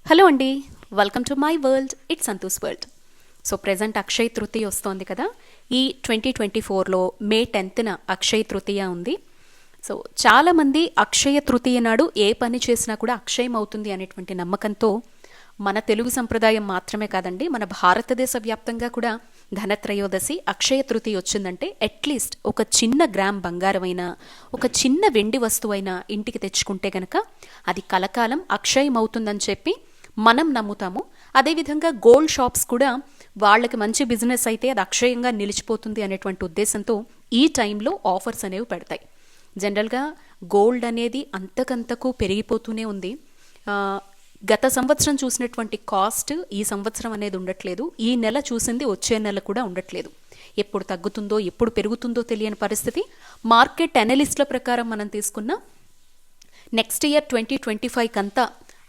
Hello అండి, welcome to my world. It's Santosh world. So present Akshay తృతీయ వస్తోంది కదా. ఈ 2024లో మే 10న అక్షయ్ తృతీయ ఉంది. సో చాలామంది అక్షయ తృతీయ నాడు ఏ పని చేసినా కూడా అక్షయం అవుతుంది అనేటువంటి నమ్మకంతో మన తెలుగు సంప్రదాయం మాత్రమే కాదండి, మన భారతదేశ వ్యాప్తంగా కూడా ధనత్రయోదశి అక్షయ తృతీయ వచ్చిందంటే అట్లీస్ట్ ఒక చిన్న గ్రామ్ బంగారమైనా ఒక చిన్న వెండి వస్తువైనా ఇంటికి తెచ్చుకుంటే గనక అది కలకాలం అక్షయం అవుతుందని చెప్పి మనం నమ్ముతాము. అదేవిధంగా గోల్డ్ షాప్స్ కూడా వాళ్ళకి మంచి బిజినెస్ అయితే అది అక్షయంగా నిలిచిపోతుంది అనేటువంటి ఉద్దేశంతో ఈ టైంలో ఆఫర్స్ అనేవి పెడతాయి. జనరల్గా గోల్డ్ అనేది అంతకంతకు పెరిగిపోతూనే ఉంది. గత సంవత్సరం చూసినటువంటి కాస్ట్ ఈ సంవత్సరం అనేది ఉండట్లేదు. ఈ నెల చూసింది వచ్చే నెల కూడా ఉండట్లేదు. ఎప్పుడు తగ్గుతుందో ఎప్పుడు పెరుగుతుందో తెలియని పరిస్థితి. మార్కెట్ అనలిస్ట్ల ప్రకారం మనం తీసుకున్న నెక్స్ట్ ఇయర్ 2025 కంతా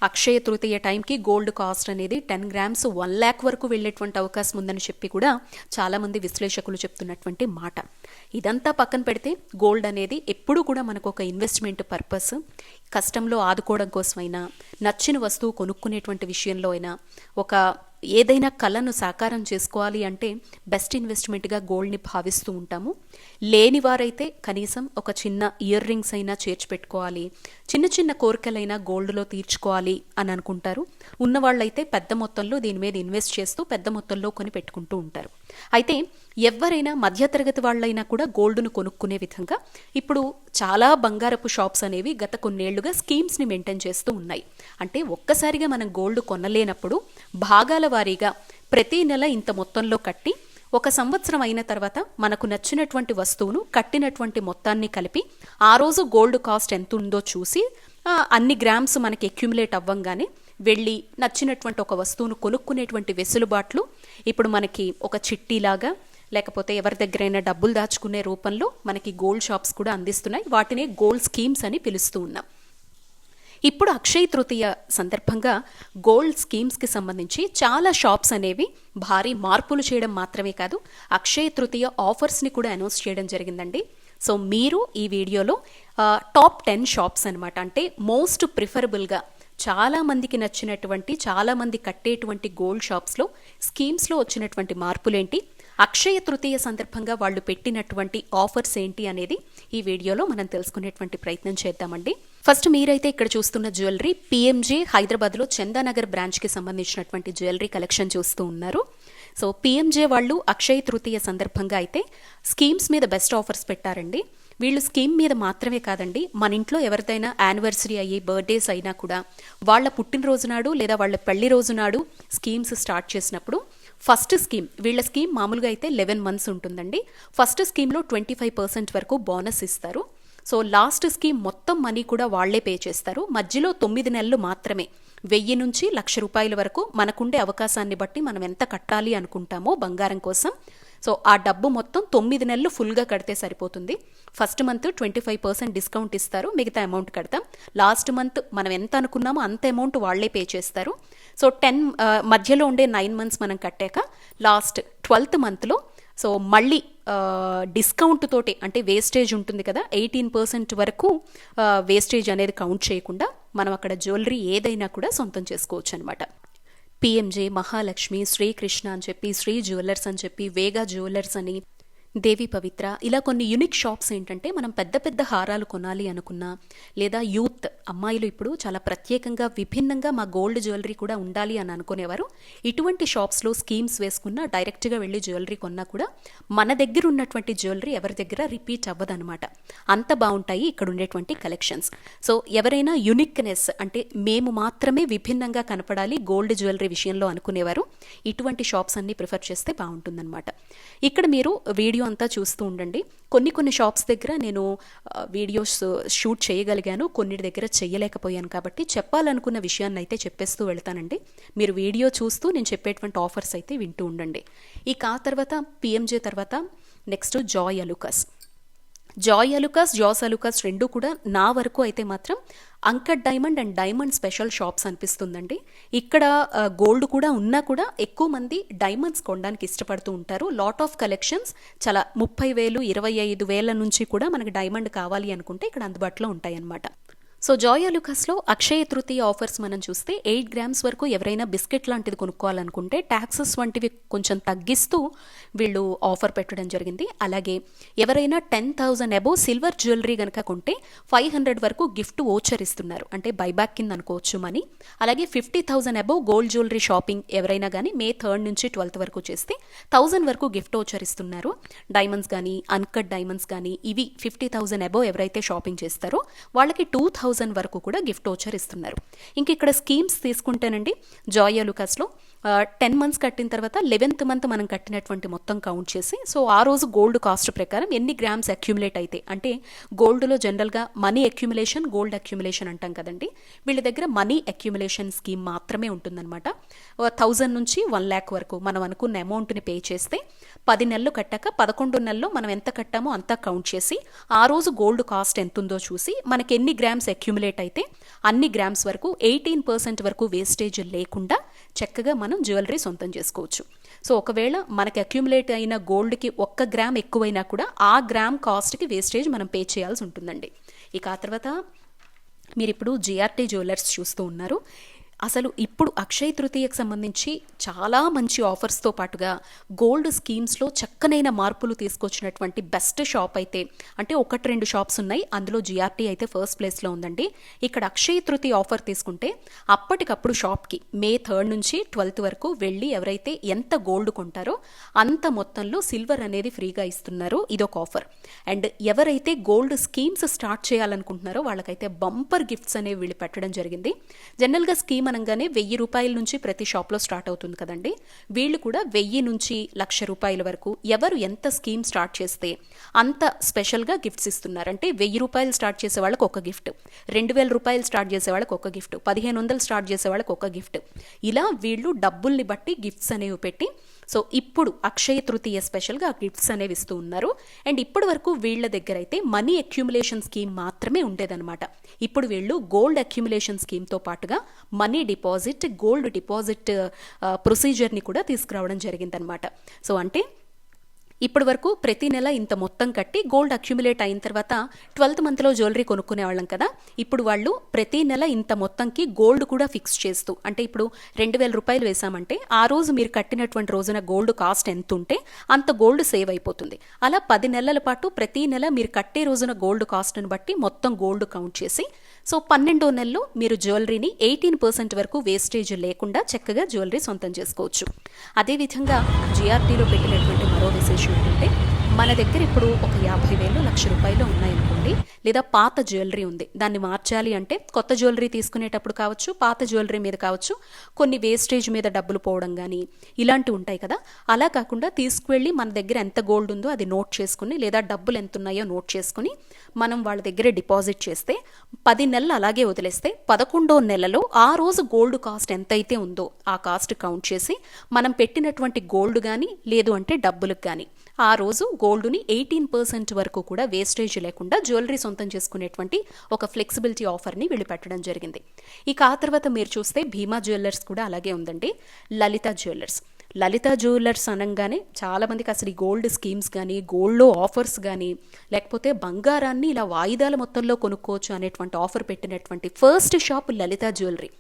అక్షయ తృతీయ టైంకి గోల్డ్ కాస్ట్ అనేది 10 గ్రామ్స్ 1 lakh వరకు వెళ్ళేటువంటి అవకాశం ఉందని చెప్పి కూడా చాలామంది విశ్లేషకులు చెప్తున్నటువంటి మాట. ఇదంతా పక్కన పెడితే గోల్డ్ అనేది ఎప్పుడు కూడా మనకు ఒక ఇన్వెస్ట్మెంట్ పర్పస్, కష్టంలో ఆదుకోవడం కోసమైనా, నచ్చిన వస్తువు కొనుక్కునేటువంటి విషయంలో అయినా, ఒక ఏదైనా కళను సాకారం చేసుకోవాలి అంటే బెస్ట్ ఇన్వెస్ట్మెంట్గా గోల్డ్ని భావిస్తూ ఉంటాము. లేని వారైతే కనీసం ఒక చిన్న ఇయర్ రింగ్స్ అయినా చేర్చి పెట్టుకోవాలి, చిన్న చిన్న కోరికలైనా గోల్డ్లో తీర్చుకోవాలి అని అనుకుంటారు. ఉన్నవాళ్ళైతే పెద్ద మొత్తంలో దీని మీద ఇన్వెస్ట్ చేస్తూ పెద్ద మొత్తంలో కొని పెట్టుకుంటూ ఉంటారు. అయితే ఎవరైనా మధ్యతరగతి వాళ్ళైనా కూడా గోల్డ్ను కొనుక్కునే విధంగా ఇప్పుడు చాలా బంగారపు షాప్స్ అనేవి గత కొన్నేళ్లుగా స్కీమ్స్ని మెయింటైన్ చేస్తూ ఉన్నాయి. అంటే ఒక్కసారిగా మనం గోల్డ్ కొనలేనప్పుడు భాగాల వారీగా ప్రతి నెల ఇంత మొత్తంలో కట్టి ఒక సంవత్సరం అయిన తర్వాత మనకు నచ్చినటువంటి వస్తువును కట్టినటువంటి మొత్తాన్ని కలిపి ఆ రోజు గోల్డ్ కాస్ట్ ఎంత ఉందో చూసి అన్ని గ్రామ్స్ మనకి అక్యుములేట్ అవ్వంగానే వెళ్ళి నచ్చినటువంటి ఒక వస్తువును కొనుక్కునేటువంటి వెసులుబాట్లు ఇప్పుడు మనకి ఒక చిట్టీలాగా లేకపోతే ఎవరి దగ్గరైనా డబ్బులు దాచుకునే రూపంలో మనకి గోల్డ్ షాప్స్ కూడా అందిస్తున్నాయి. వాటినే గోల్డ్ స్కీమ్స్ అని పిలుస్తూ ఉన్నాం. ఇప్పుడు అక్షయ తృతీయ సందర్భంగా గోల్డ్ స్కీమ్స్కి సంబంధించి చాలా షాప్స్ అనేవి భారీ మార్పులు చేయడం మాత్రమే కాదు, అక్షయ తృతీయ ఆఫర్స్ని కూడా అనౌన్స్ చేయడం జరిగిందండి. సో మీరు ఈ వీడియోలో టాప్ 10 షాప్స్ అనమాట, అంటే మోస్ట్ ప్రిఫరబుల్గా చాలామందికి నచ్చినటువంటి, చాలామంది కట్టేటువంటి గోల్డ్ షాప్స్లో స్కీమ్స్లో వచ్చినటువంటి మార్పులేంటి, అక్షయ తృతీయ సందర్భంగా వాళ్ళు పెట్టినటువంటి ఆఫర్స్ ఏంటి అనేది ఈ వీడియోలో మనం తెలుసుకునేటువంటి ప్రయత్నం చేద్దామండి. ఫస్ట్ మీరైతే ఇక్కడ చూస్తున్న జ్యువెలరీ పిఎంజే హైదరాబాద్లో చందానగర్ బ్రాంచ్కి సంబంధించినటువంటి జ్యువెలరీ కలెక్షన్ చూస్తూ ఉన్నారు. సో పిఎంజే వాళ్ళు అక్షయ తృతీయ సందర్భంగా అయితే స్కీమ్స్ మీద బెస్ట్ ఆఫర్స్ పెట్టారండి. వీళ్ళు స్కీమ్ మీద మాత్రమే కాదండి, మన ఇంట్లో ఎవరిదైనా యానివర్సరీ అయ్యి బర్త్డేస్ అయినా కూడా వాళ్ళ పుట్టినరోజు నాడు లేదా వాళ్ళ పెళ్లి రోజు నాడు స్కీమ్స్ స్టార్ట్ చేసినప్పుడు ఫస్ట్ స్కీమ్, వీళ్ళ స్కీమ్ మామూలుగా అయితే 11 months ఉంటుందండి. ఫస్ట్ స్కీమ్లో 25% వరకు బోనస్ ఇస్తారు. సో లాస్ట్ స్కీమ్ మొత్తం మనీ కూడా వాళ్లే పే చేస్తారు. మధ్యలో 9 నెలలు మాత్రమే 1000 నుంచి 1,00,000 రూపాయల వరకు మనకుండే అవకాశాన్ని బట్టి మనం ఎంత కట్టాలి అనుకుంటామో బంగారం కోసం, సో ఆ డబ్బు మొత్తం 9 నెలలు ఫుల్గా కడితే సరిపోతుంది. ఫస్ట్ మంత్ 25% డిస్కౌంట్ ఇస్తారు, మిగతా అమౌంట్ కడతాం. లాస్ట్ మంత్ మనం ఎంత అనుకున్నామో అంత అమౌంట్ వాళ్లే పే చేస్తారు. సో 10 మధ్యలో ఉండే 9 months మనం కట్టాక లాస్ట్ 12th monthలో సో మళ్ళీ డిస్కౌంట్ తోటి, అంటే వేస్టేజ్ ఉంటుంది కదా 18% వరకు వేస్టేజ్ అనేది కౌంట్ చేయకుండా మనం అక్కడ జ్యువెలరీ ఏదైనా కూడా సొంతం చేసుకోవచ్చు అనమాట. పిఎంజే, మహాలక్ష్మి, శ్రీకృష్ణ అని చెప్పి, శ్రీ జ్యువెలర్స్ అని చెప్పి, వేగా జ్యువెలర్స్ అని, దేవి పవిత్ర, ఇలా కొన్ని యూనిక్ షాప్స్ ఏంటంటే మనం పెద్ద పెద్ద హారాలు కొనాలి అనుకున్నా, లేదా యూత్ అమ్మాయిలు ఇప్పుడు చాలా ప్రత్యేకంగా విభిన్నంగా మా గోల్డ్ జ్యువెలరీ కూడా ఉండాలి అని అనుకునేవారు ఇటువంటి షాప్స్లో స్కీమ్స్ వేసుకున్నా, డైరెక్ట్గా వెళ్ళి జ్యువెలరీ కొన్నా కూడా మన దగ్గర ఉన్నటువంటి జ్యువెలరీ ఎవరి దగ్గర రిపీట్ అవ్వదనమాట. అంత బాగుంటాయి ఇక్కడ ఉండేటువంటి కలెక్షన్స్. సో ఎవరైనా యునిక్నెస్, అంటే మేము మాత్రమే విభిన్నంగా కనపడాలి గోల్డ్ జ్యువెలరీ విషయంలో అనుకునేవారు ఇటువంటి షాప్స్ అన్ని ప్రిఫర్ చేస్తే బాగుంటుందన్నమాట. ఇక్కడ మీరు వీడియో అంతా చూస్తూ ఉండండి. కొన్ని షాప్స్ దగ్గర నేను వీడియోస్ షూట్ చేయగలిగాను, కొన్ని దగ్గర చేయలేకపోయాను. కాబట్టి చెప్పాలనుకున్న విషయాన్ని అయితే చెప్పేస్తూ వెళ్తానండి. మీరు వీడియో చూస్తూ నేను చెప్పేటువంటి ఆఫర్స్ అయితే వింటూ ఉండండి. ఇక ఆ తర్వాత పిఎంజే తర్వాత నెక్స్ట్ జాయ్ అలుకాస్. జాస్ అలుకాస్ రెండు కూడా నా వరకు అయితే మాత్రం అంకట్ diamond and diamond special shops అనిపిస్తుందండి. ఇక్కడ గోల్డ్ కూడా ఉన్నా కూడా ఎక్కువ మంది డైమండ్స్ కొనడానికి ఇష్టపడుతూ ఉంటారు. లాట్ ఆఫ్ కలెక్షన్స్ చాలా 30,000, 25,000 నుంచి కూడా మనకి డైమండ్ కావాలి అనుకుంటే ఇక్కడ అందుబాటులో ఉంటాయి అన్నమాట. So Joy ఆలుకాస్లో Akshaya Tritiya offers మనం చూస్తే 8 గ్రామ్స్ వరకు ఎవరైనా బిస్కెట్ లాంటిది కొనుక్కోవాలనుకుంటే ట్యాక్సెస్ వంటివి కొంచెం తగ్గిస్తూ వీళ్ళు ఆఫర్ పెట్టడం జరిగింది. అలాగే ఎవరైనా 10,000 అబోవ్ సిల్వర్ జ్యువెలరీ కనుక కొంటే 500 వరకు గిఫ్ట్ ఓచర్ ఇస్తున్నారు, అంటే బైబ్యాక్ కింద అనుకోవచ్చు మనీ. అలాగే 50,000 అబోవ్ గోల్డ్ జ్యువెలరీ షాపింగ్ ఎవరైనా కానీ May 3 నుంచి 12 వరకు చేస్తే 1,000 వరకు గిఫ్ట్ ఓచర్ ఇస్తున్నారు. డైమండ్స్ కానీ అన్కట్ డైమండ్స్ కానీ ఇవి 50,000 అబోవ్ ఎవరైతే షాపింగ్ చేస్తారో వాళ్ళకి 2,000 వరకు కూడా గిఫ్ట్ ఓచర్ ఇస్తున్నారు. ఇంక ఇక్కడ స్కీమ్స్ తీసుకుంటేనండి జాయ్ ఆలుకాస్లో 10 మంత్స్ కట్టిన తర్వాత 11th మంత్ మనం కట్టినటువంటి మొత్తం కౌంట్ చేసి, సో ఆ రోజు గోల్డ్ కాస్ట్ ప్రకారం ఎన్ని గ్రామ్స్ అక్యుములేట్ అయితే, అంటే గోల్డ్లో జనరల్గా మనీ అక్యుములేషన్ గోల్డ్ అక్యుములేషన్ అంటాం కదండి, వీళ్ళ దగ్గర మనీ అక్యుములేషన్ స్కీమ్ మాత్రమే ఉంటుందన్నమాట. 1,000 నుంచి 1 lakh వరకు మనం అనుకున్న అమౌంట్ని పే చేస్తే 10 నెలలు కట్టాక 11 నెలల్లో మనం ఎంత కట్టామో అంతా కౌంట్ చేసి ఆ రోజు గోల్డ్ కాస్ట్ ఎంత ఉందో చూసి మనకి ఎన్ని గ్రామ్స్ అక్యుములేట్ అయితే అన్ని గ్రామ్స్ వరకు 18% వరకు వేస్టేజ్ లేకుండా చక్కగా మనం జ్యువెలరీ సొంతం చేసుకోవచ్చు. సో ఒకవేళ మనకి అక్యుములేట్ అయిన గోల్డ్కి 1 గ్రామ్ ఎక్కువైనా కూడా ఆ గ్రామ్ కాస్ట్కి వేస్టేజ్ మనం పే చేయాల్సి ఉంటుందండి. ఇక ఆ తర్వాత మీరు ఇప్పుడు జిఆర్టీ జ్యువెలర్స్ చూస్తూ ఉన్నారు. అసలు ఇప్పుడు అక్షయ తృతీయకు సంబంధించి చాలా మంచి ఆఫర్స్తో పాటుగా గోల్డ్ స్కీమ్స్లో చక్కనైన మార్పులు తీసుకొచ్చినటువంటి బెస్ట్ షాప్ అయితే, అంటే 1-2 షాప్స్ ఉన్నాయి, అందులో జిఆర్టీ అయితే ఫస్ట్ ప్లేస్లో ఉందండి. ఇక్కడ అక్షయ తృతీయ ఆఫర్ తీసుకుంటే అప్పటికప్పుడు షాప్కి May 3 నుంచి 12 వరకు వెళ్ళి ఎవరైతే ఎంత గోల్డ్ కొంటారో అంత మొత్తంలో సిల్వర్ అనేది ఫ్రీగా ఇస్తున్నారు. ఇదొక ఆఫర్. అండ్ ఎవరైతే గోల్డ్ స్కీమ్స్ స్టార్ట్ చేయాలనుకుంటున్నారో వాళ్ళకైతే బంపర్ గిఫ్ట్స్ అనేవి వీళ్ళు పెట్టడం జరిగింది. జనరల్గా స్కీమ్ అనగానే 1,000 రూపాయల నుంచి ప్రతి షాప్లో స్టార్ట్ అవుతుంది కదండి. వీళ్ళు కూడా 1,000 నుంచి 1,00,000 రూపాయల వరకు ఎవరు ఎంత స్కీమ్ స్టార్ట్ చేస్తే అంత స్పెషల్గా గిఫ్ట్స్ ఇస్తున్నారు. అంటే 1,000 రూపాయలు స్టార్ట్ చేసే వాళ్ళకి ఒక గిఫ్ట్, 2,000 రూపాయలు స్టార్ట్ చేసే వాళ్ళకి ఒక గిఫ్ట్, 1,500 స్టార్ట్ చేసే వాళ్ళకి ఒక గిఫ్ట్, ఇలా వీళ్ళు డబ్బుల్ని బట్టి గిఫ్ట్స్ అనేవి పెట్టి, సో ఇప్పుడు అక్షయ తృతీయ స్పెషల్గా గిఫ్ట్స్ అనేవి ఇస్తూ ఉన్నారు. అండ్ ఇప్పటి వరకు వీళ్ళ దగ్గర అయితే మనీ అక్యుములేషన్ స్కీమ్ మాత్రమే ఉండేదన్నమాట. ఇప్పుడు వీళ్ళు గోల్డ్ అక్యుములేషన్ స్కీమ్తో పాటుగా మనీ డిపాజిట్ గోల్డ్ డిపాజిట్ ప్రొసీజర్ని కూడా తీసుకురావడం జరిగిందనమాట. సో అంటే ఇప్పటి వరకు ప్రతి నెల ఇంత మొత్తం కట్టి గోల్డ్ అక్యుములేట్ అయిన తర్వాత 12th మంత్లో జ్యువెలరీ కొనుక్కునే వాళ్ళం కదా, ఇప్పుడు వాళ్ళు ప్రతి నెల ఇంత మొత్తంకి గోల్డ్ కూడా ఫిక్స్ చేస్తూ, అంటే ఇప్పుడు 2,000 రూపాయలు వేసామంటే ఆ రోజు మీరు కట్టినటువంటి రోజున గోల్డ్ కాస్ట్ ఎంత ఉంటే అంత గోల్డ్ సేవ్ అయిపోతుంది. అలా 10 నెలల పాటు ప్రతి నెల మీరు కట్టే రోజున గోల్డ్ కాస్ట్ని బట్టి మొత్తం గోల్డ్ కౌంట్ చేసి, సో 12వ నెలలో మీరు జ్యువెలరీని 18% వరకు వేస్టేజ్ లేకుండా చక్కగా జ్యువెలరీ సొంతం చేసుకోవచ్చు. అదేవిధంగా జిఆర్టీలో పెట్టినటువంటి మరో విశేషం ఏంటంటే, మన దగ్గర ఇప్పుడు ఒక 50,000 1,00,000 రూపాయలు ఉన్నాయనుకోండి, లేదా పాత జ్యువెలరీ ఉంది, దాన్ని మార్చాలి అంటే కొత్త జ్యువెలరీ తీసుకునేటప్పుడు కావచ్చు, పాత జ్యువెలరీ మీద కావచ్చు, కొన్ని వేస్టేజ్ మీద డబ్బులు పోవడం కానీ ఇలాంటివి ఉంటాయి కదా. అలా కాకుండా తీసుకువెళ్ళి మన దగ్గర ఎంత గోల్డ్ ఉందో అది నోట్ చేసుకుని, లేదా డబ్బులు ఎంత ఉన్నాయో నోట్ చేసుకుని మనం వాళ్ళ దగ్గర డిపాజిట్ చేస్తే 10 నెలలు అలాగే వదిలేస్తే 11వ నెలలో ఆ రోజు గోల్డ్ కాస్ట్ ఎంతైతే ఉందో ఆ కాస్ట్ కౌంట్ చేసి మనం పెట్టినటువంటి గోల్డ్ కానీ లేదు అంటే డబ్బులకు కానీ ఆ రోజు గోల్డ్ని 18% వరకు కూడా వేస్టేజ్ లేకుండా జ్యువెలరీ సొంతం చేసుకునేటువంటి ఒక ఫ్లెక్సిబిలిటీ ఆఫర్ని వీళ్ళు పెట్టడం జరిగింది. ఇక ఆ తర్వాత మీరు చూస్తే భీమా జ్యువెలర్స్ కూడా అలాగే ఉందండి. లలిత జ్యువెలర్స్ అనగానే చాలామందికి అసలు ఈ గోల్డ్ స్కీమ్స్ కానీ గోల్డ్లో ఆఫర్స్ కానీ లేకపోతే బంగారాన్ని ఇలా వాయిదాల మొత్తంలో కొనుక్కోవచ్చు అనేటువంటి ఆఫర్ పెట్టినటువంటి ఫస్ట్ షాప్ లలిత జ్యువెలరీ.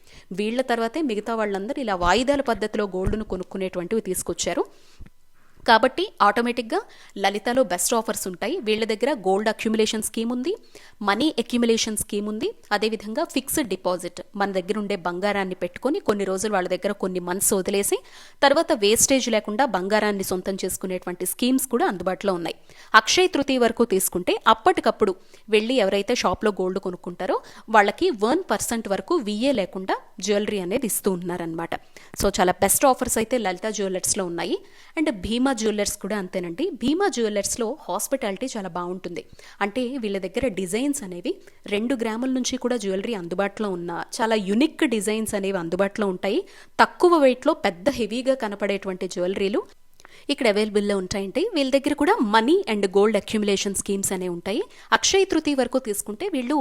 వీళ్ళ తర్వాతే మిగతా వాళ్ళందరూ ఇలా వాయిదాల పద్ధతిలో గోల్డ్ను కొనుక్కునేటువంటివి తీసుకొచ్చారు. కాబట్టి ఆటోమేటిక్గా లలితలో బెస్ట్ ఆఫర్స్ ఉంటాయి. వీళ్ళ దగ్గర గోల్డ్ అక్యుములేషన్ స్కీమ్ ఉంది, మనీ అక్యుములేషన్ స్కీమ్ ఉంది, అదేవిధంగా ఫిక్స్డ్ డిపాజిట్ మన దగ్గర ఉండే బంగారాన్ని పెట్టుకొని కొన్ని రోజులు వాళ్ళ దగ్గర కొన్ని మంత్స్ వదిలేసి తర్వాత వేస్టేజ్ లేకుండా బంగారాన్ని సొంతం చేసుకునేటువంటి స్కీమ్స్ కూడా అందుబాటులో ఉన్నాయి. అక్షయ తృతీయ వరకు తీసుకుంటే అప్పటికప్పుడు వెళ్ళి ఎవరైతే షాప్లో గోల్డ్ కొనుక్కుంటారో వాళ్ళకి 1% వరకు విఏ లేకుండా జ్యువెలరీ అనేది ఇస్తూ ఉన్నారనమాట. సో చాలా బెస్ట్ ఆఫర్స్ అయితే లలిత జ్యువెలర్స్లో ఉన్నాయి. అండ్ భీమా జ్యువెలర్స్ కూడా అంతేనండి. భీమా జ్యువెలర్స్లో హాస్పిటాలిటీ చాలా బాగుంటుంది. అంటే వీళ్ళ దగ్గర డిజైన్స్ అనేవి 2 గ్రాముల నుంచి కూడా జ్యువెలరీ అందుబాటులో ఉన్న చాలా యునిక్ డిజైన్స్ అనేవి అందుబాటులో ఉంటాయి. తక్కువ వెయిట్లో పెద్ద హెవీగా కనపడేటువంటి జ్యువెలరీలు ఇక్కడ అవైలబుల్లో ఉంటాయండి. వీళ్ళ దగ్గర కూడా money and gold accumulation schemes అనేవి ఉంటాయి. అక్షయ తృతీయ వరకు తీసుకుంటే వీళ్ళు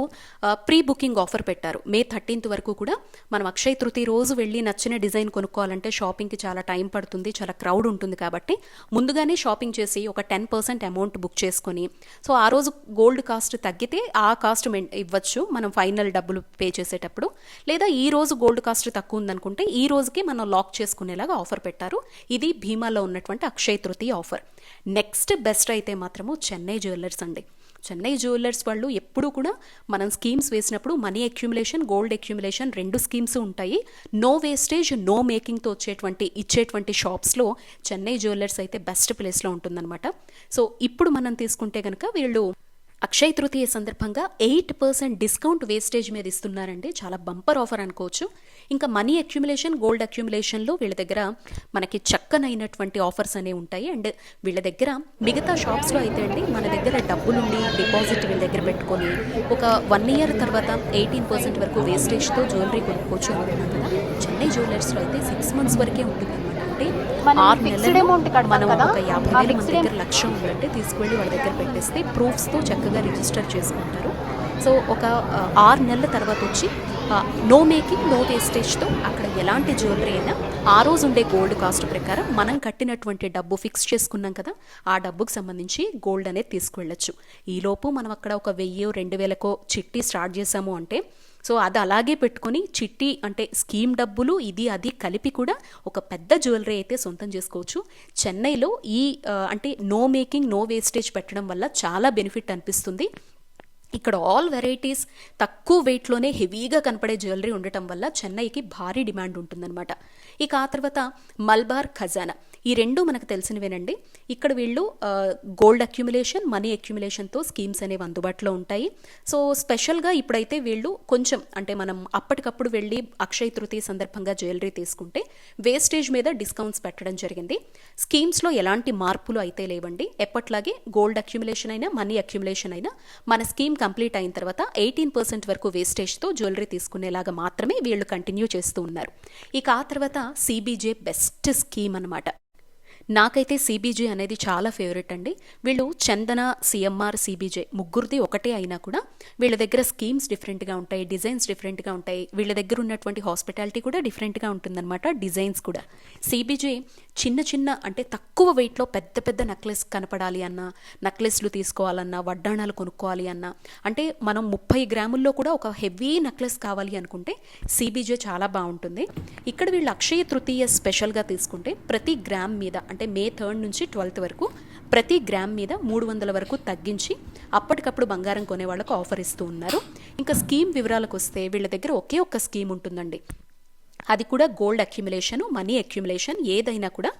ప్రీ బుకింగ్ ఆఫర్ పెట్టారు. మే 13th వరకు కూడా మనం అక్షయ తృతీయ రోజు వెళ్ళి నచ్చిన డిజైన్ కొనుక్కోవాలంటే షాపింగ్కి చాలా టైం పడుతుంది, చాలా క్రౌడ్ ఉంటుంది. కాబట్టి ముందుగానే షాపింగ్ చేసి ఒక 10% అమౌంట్ బుక్ చేసుకొని, సో ఆ రోజు గోల్డ్ కాస్ట్ తగ్గితే ఆ కాస్ట్ ఇవ్వచ్చు మనం ఫైనల్ డబ్బులు పే చేసేటప్పుడు. లేదా ఈ రోజు గోల్డ్ కాస్ట్ తక్కువ ఉందనుకుంటే ఈ రోజుకే మనం లాక్ చేసుకునేలాగా ఆఫర్ పెట్టారు. ఇది భీమాలో ఉన్నటువంటి Akshaya Tritiya offer. Next best అయితే మాత్రము చెన్నై జ్యువెలర్స్ అండి. చెన్నై జ్యువెలర్స్ వాళ్ళు ఎప్పుడూ కూడా మనం స్కీమ్స్ వేసినప్పుడు money accumulation, gold accumulation 2 schemes ఉంటాయి. నో వేస్టేజ్, నో మేకింగ్తో ఇచ్చేటువంటి షాప్స్లో చెన్నై జ్యువెలర్స్ అయితే బెస్ట్ ప్లేస్లో ఉంటుందన్నమాట. సో ఇప్పుడు మనం తీసుకుంటే కనుక వీళ్ళు అక్షయ తృతీయ సందర్భంగా 8% డిస్కౌంట్ వేస్టేజ్ మీద ఇస్తున్నారండి. చాలా బంపర్ ఆఫర్ అనుకోవచ్చు. ఇంకా మనీ అక్యుములేషన్, గోల్డ్ అక్యుములేషన్లో వీళ్ళ దగ్గర మనకి చక్కనైనటువంటి ఆఫర్స్ అనేవి ఉంటాయి. అండ్ వీళ్ళ దగ్గర మిగతా షాప్స్లో అయితే అండి మన దగ్గర డబ్బులుండి డిపాజిట్ వీళ్ళ దగ్గర పెట్టుకొని ఒక 1 year తర్వాత 18% వరకు వేస్టేజ్తో జ్యువెలరీ కొనుక్కోవచ్చు అనుకున్నాం కదా. చెన్నై జ్యువెలర్స్లో అయితే 6 months వరకే ఉంటుంది అనమాట. అంటే 6 నెలలు మనం ఒక 50,000 మన దగ్గర లక్ష్యం ఉందంటే తీసుకువెళ్ళి వాళ్ళ దగ్గర పెట్టేస్తే ప్రూఫ్స్తో చక్కగా రిజిస్టర్ చేసుకుంటారు. సో ఒక 6 నెలల తర్వాత వచ్చి నో మేకింగ్, నో వేస్టేజ్తో అక్కడ ఎలాంటి జ్యువెలరీ అయినా ఆ రోజు ఉండే గోల్డ్ కాస్ట్ ప్రకారం మనం కట్టినటువంటి డబ్బు ఫిక్స్ చేసుకున్నాం కదా, ఆ డబ్బుకు సంబంధించి గోల్డ్ అనేది తీసుకువెళ్ళచ్చు. ఈలోపు మనం అక్కడ ఒక 1000-2000 చిట్టి స్టార్ట్ చేసాము అంటే సో అది అలాగే పెట్టుకొని చిట్టి అంటే స్కీమ్ డబ్బులు ఇది అది కలిపి కూడా ఒక పెద్ద జ్యువెలరీ అయితే సొంతం చేసుకోవచ్చు. చెన్నైలో ఈ అంటే నో మేకింగ్, నో వేస్టేజ్ పెట్టడం వల్ల చాలా బెనిఫిట్ అనిపిస్తుంది. ఇక్కడ ఆల్ వెరైటీస్ తక్కువ వెయిట్లోనే హెవీగా కనపడే జ్యువెలరీ ఉండటం వల్ల చెన్నైకి భారీ డిమాండ్ ఉంటుందన్నమాట. ఇక ఆ తర్వాత మల్బార్ ఖజానా, ఈ 2 మనకు తెలిసినవేనండి. ఇక్కడ వీళ్ళు గోల్డ్ అక్యుములేషన్, మనీ అక్యుములేషన్తో స్కీమ్స్ అనేవి అందుబాటులో ఉంటాయి. సో స్పెషల్గా ఇప్పుడైతే వీళ్ళు కొంచెం అంటే మనం అప్పటికప్పుడు వెళ్ళి అక్షయ తృతీయ సందర్భంగా జ్యువెలరీ తీసుకుంటే వేస్టేజ్ మీద డిస్కౌంట్స్ పెట్టడం జరిగింది. స్కీమ్స్లో ఎలాంటి మార్పులు అయితే లేవండి. ఎప్పట్లాగే గోల్డ్ అక్యుములేషన్ అయినా మనీ అక్యుములేషన్ అయినా మన స్కీమ్ కంప్లీట్ అయిన తర్వాత 18% వరకు వేస్టేజ్తో జ్యువెలరీ తీసుకునేలాగా మాత్రమే వీళ్ళు కంటిన్యూ చేస్తూ ఉన్నారు. ఇక ఆ తర్వాత సిబిజే బెస్ట్ స్కీమ్ అనమాట. నాకైతే సిబిజే అనేది చాలా ఫేవరెట్ అండి. వీళ్ళు చందన, సిఎంఆర్, సిబిజే ముగ్గురిది ఒకటే అయినా కూడా వీళ్ళ దగ్గర స్కీమ్స్ డిఫరెంట్గా ఉంటాయి, డిజైన్స్ డిఫరెంట్గా ఉంటాయి. వీళ్ళ దగ్గర ఉన్నటువంటి హాస్పిటాలిటీ కూడా డిఫరెంట్గా ఉంటుందన్నమాట, డిజైన్స్ కూడా. సిబిజే చిన్న చిన్న అంటే తక్కువ వెయిట్లో పెద్ద పెద్ద నెక్లెస్ కనపడాలి అన్నా, నెక్లెస్లు తీసుకోవాలన్నా, వడ్డాణాలు కొనుక్కోవాలి అన్నా, అంటే మనం 30 గ్రాముల్లో కూడా ఒక హెవీ నెక్లెస్ కావాలి అనుకుంటే సిబిజే చాలా బాగుంటుంది. ఇక్కడ వీళ్ళు అక్షయ తృతీయ స్పెషల్గా తీసుకుంటే ప్రతి గ్రామ్ మీద అంటే మే 3rd నుంచి 12th వరకు ప్రతి గ్రామ్ మీద 300 వరకు తగ్గించి అప్పటికప్పుడు బంగారం కొనే వాళ్ళకు ఆఫర్ ఇస్తూ ఉన్నారు. ఇంకా స్కీమ్ వివరాలకు వస్తే వీళ్ళ దగ్గర ఒకే ఒక్క స్కీమ్ ఉంటుందండి. అది కూడా గోల్డ్ అక్యుములేషన్, మనీ అక్యుములేషన్ ఏదైనా కూడా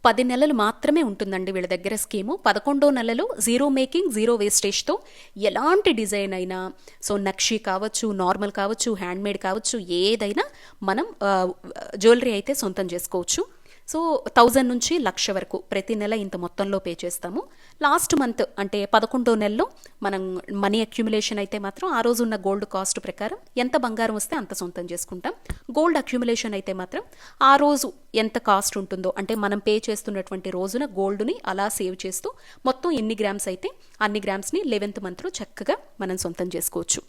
10 నెలలు మాత్రమే ఉంటుందండి వీళ్ళ దగ్గర స్కీము. 11వ నెలలో జీరో మేకింగ్, జీరో వేస్టేజ్తో ఎలాంటి డిజైన్ అయినా, సో నక్షి కావచ్చు, నార్మల్ కావచ్చు, హ్యాండ్మేడ్ కావచ్చు, ఏదైనా మనం జ్యువెలరీ అయితే సొంతం చేసుకోవచ్చు. సో 1000 నుంచి 1,00,000 వరకు ప్రతి నెల ఇంత మొత్తంలో పే చేస్తాము. లాస్ట్ మంత్ అంటే 11వ నెలలో మనం మనీ అక్యుములేషన్ అయితే మాత్రం ఆ రోజు ఉన్న గోల్డ్ కాస్ట్ ప్రకారం ఎంత బంగారం వస్తే అంత సొంతం చేసుకుంటాం. గోల్డ్ అక్యుములేషన్ అయితే మాత్రం ఆ రోజు ఎంత కాస్ట్ ఉంటుందో అంటే మనం పే చేస్తున్నటువంటి రోజున గోల్డ్ని అలా సేవ్ చేస్తూ మొత్తం ఎన్ని గ్రామ్స్ అయితే అన్ని గ్రామ్స్ని 11th మంత్లో చక్కగా మనం సొంతం చేసుకోవచ్చు.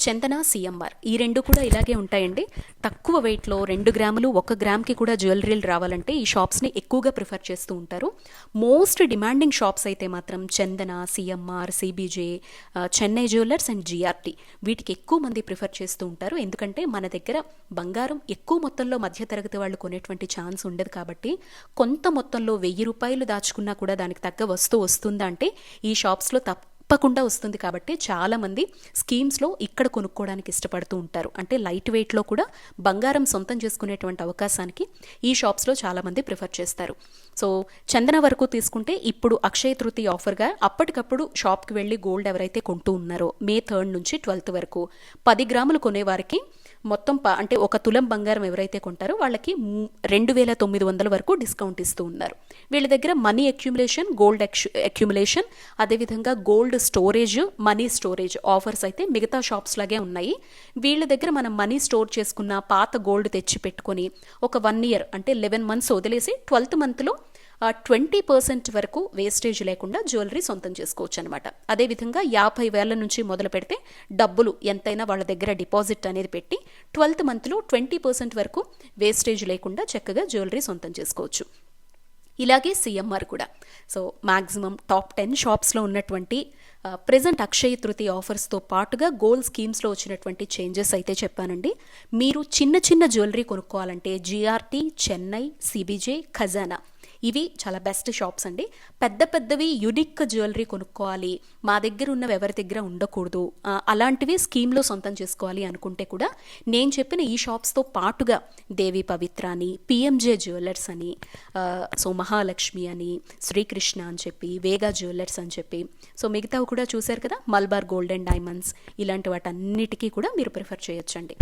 చందన, సిఎంఆర్ ఈ 2 కూడా ఇలాగే ఉంటాయండి. తక్కువ వెయిట్లో 2 గ్రాములు 1 గ్రామ్కి కూడా జ్యువెలరీలు రావాలంటే ఈ షాప్స్ని ఎక్కువగా ప్రిఫర్ చేస్తూ ఉంటారు. మోస్ట్ డిమాండింగ్ షాప్స్ అయితే మాత్రం Chandana, CMR, CBJ, Chennai jewellers and GRT వీటికి ఎక్కువ మంది ప్రిఫర్ చేస్తూ ఉంటారు. ఎందుకంటే మన దగ్గర బంగారం ఎక్కువ మొత్తంలో మధ్యతరగతి వాళ్ళు కొనేటువంటి ఛాన్స్ ఉండదు. కాబట్టి కొంత మొత్తంలో 1000 రూపాయలు దాచుకున్నా కూడా దానికి తగ్గ వస్తువు వస్తుందా అంటే ఈ షాప్స్లో తప్పకుండా వస్తుంది. కాబట్టి చాలామంది స్కీమ్స్లో ఇక్కడ కొనుక్కోవడానికి ఇష్టపడుతూ ఉంటారు. అంటే లైట్ వెయిట్లో కూడా బంగారం సొంతం చేసుకునేటువంటి అవకాశానికి ఈ షాప్స్లో చాలామంది ప్రిఫర్ చేస్తారు. సో చందన వరకు తీసుకుంటే ఇప్పుడు అక్షయ తృతీయ ఆఫర్గా అప్పటికప్పుడు షాప్కి వెళ్ళి గోల్డ్ ఎవరైతే కొంటూ ఉన్నారో మే 3rd నుంచి 12th వరకు 10 గ్రాములు కొనేవారికి మొత్తం అంటే 1 తులం బంగారం ఎవరైతే కొంటారో వాళ్ళకి 2,900 వరకు డిస్కౌంట్ ఇస్తూ ఉన్నారు. వీళ్ళ దగ్గర మనీ అక్యుములేషన్, గోల్డ్ అక్యుములేషన్, అదేవిధంగా gold storage, money storage offers అయితే మిగతా షాప్స్ లాగే ఉన్నాయి. వీళ్ళ దగ్గర మనం మనీ స్టోర్ చేసుకున్న పాత గోల్డ్ తెచ్చి పెట్టుకొని ఒక 1 year అంటే 11 months వదిలేసి 12th మంత్లో 20% వరకు వేస్టేజ్ లేకుండా జ్యువెలరీ సొంతం చేసుకోవచ్చు అనమాట. అదేవిధంగా 50,000 నుంచి మొదలు పెడితే డబ్బులు ఎంతైనా వాళ్ళ దగ్గర డిపాజిట్ అనేది పెట్టి 12th మంత్లో 20% వరకు వేస్టేజ్ లేకుండా చక్కగా జ్యువెలరీ సొంతం చేసుకోవచ్చు. ఇలాగే సిఎంఆర్ కూడా. సో మ్యాక్సిమం టాప్ 10 షాప్స్లో ఉన్నటువంటి ప్రెజెంట్ అక్షయ తృతీయ ఆఫర్స్తో పాటుగా గోల్డ్ స్కీమ్స్లో వచ్చినటువంటి చేంజెస్ అయితే చెప్పానండి. మీరు చిన్న చిన్న జ్యువెలరీ కొనుక్కోవాలంటే జిఆర్టీ, చెన్నై, సిబిజే, ఖజానా ఇవి చాలా బెస్ట్ షాప్స్ అండి. పెద్ద పెద్దవి యునిక్ జ్యువెలరీ కొనుక్కోవాలి, మా దగ్గర ఉన్నవి ఎవరి దగ్గర ఉండకూడదు, అలాంటివి స్కీమ్లో సొంతం చేసుకోవాలి అనుకుంటే కూడా నేను చెప్పిన ఈ షాప్స్తో పాటుగా దేవి పవిత్ర అని, పిఎంజే జ్యువెలర్స్ అని, సో మహాలక్ష్మి అని, శ్రీకృష్ణ అని చెప్పి, వేగా జ్యువెలర్స్ అని చెప్పి, సో మిగతావి కూడా చూశారు కదా, మల్బార్ గోల్డ్ అండ్ డైమండ్స్, ఇలాంటి వాటన్నిటికీ కూడా మీరు ప్రిఫర్ చేయొచ్చండి.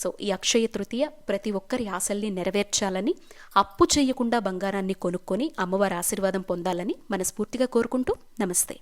సో ఈ అక్షయ తృతీయ ప్రతి ఒక్కరి ఆశల్ని నెరవేర్చాలని, అప్పు చేయకుండా బంగారాన్ని కొనుక్కొని అమ్మవారి ఆశీర్వాదం పొందాలని మనస్ఫూర్తిగా కోరుకుంటూ నమస్తే.